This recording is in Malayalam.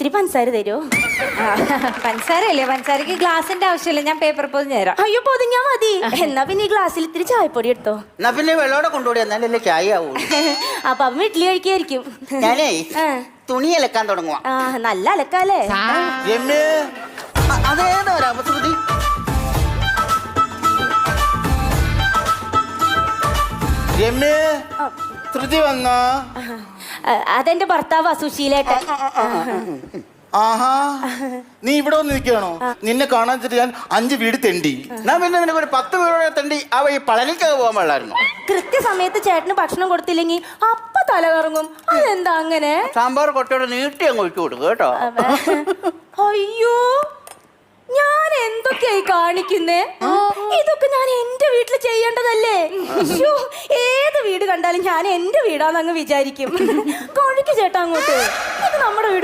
ഇത്തിരി പഞ്ചസാര തരുമോ? പഞ്ചസാരയല്ലേ, പഞ്ചസാരക്ക് ഗ്ലാസിന്റെ ആവശ്യമില്ല, ഞാൻ പേപ്പർ പൊതിഞ്ഞ് തരാം. അയ്യോ പൊതിഞ്ഞാ മതി. എന്നാ പിന്നെ ഈ ഗ്ലാസ്സിൽ ഇത്തിരി ചായപ്പൊടി എടുത്തോ. എന്നാ പിന്നെ വെള്ളോടെ കൊണ്ടുപോയി എന്നാലല്ലേ ചായ ആവൂ. അപ്പൊ അവൻ ഇഡ്ഡലി കഴിക്കായിരിക്കും. ഞാനേ തുണി അലക്കാൻ തുടങ്ങുവാ. നല്ല അലക്കാലേ. രമ്യ അതേതാ രാമശ്രുതി? രമ്യ ശ്രുതി വന്നോ? അതെന്റെ ഭർത്താവ് സുശീലേട്ടൻ. ആഹാ, നീ ഇവിടെ വന്ന് നിൽക്കുകയാണോ? നിന്നെ കാണാൻ വെച്ചിട്ട് ഞാൻ 5 വീട് തെണ്ടി. ഞാൻ പിന്നെ നിനക്ക് ഒരു 10 വീടോടെ തണ്ടി ആ വഴി പളനിക്കൊക്കെ പോകാൻ പാടില്ലായിരുന്നു. കൃത്യസമയത്ത് ചേട്ടന് ഭക്ഷണം കൊടുത്തില്ലെങ്കിൽ അപ്പ തല കറങ്ങും. അതെന്താ അങ്ങനെ? സാമ്പാർ കൊട്ടയോടെ നീട്ടി അങ്ങ് ഒഴിച്ചു കൊടുക്കും കേട്ടോ. അയ്യോ, ഞാൻ എന്തൊക്കെയായി കാണിക്കുന്നേ? ഇതൊക്കെ ഞാൻ എന്റെ വീട്ടിൽ ചെയ്യേണ്ടതല്ലേ? ശ്ശോ, ഏത് വീട് കണ്ടാലും ഞാൻ എന്റെ വീടാന്നങ്ങ് വിചാരിക്കും. കഴിക്ക് ചേട്ടാ അങ്ങോട്ട്. ഇത് നമ്മുടെ വീട്.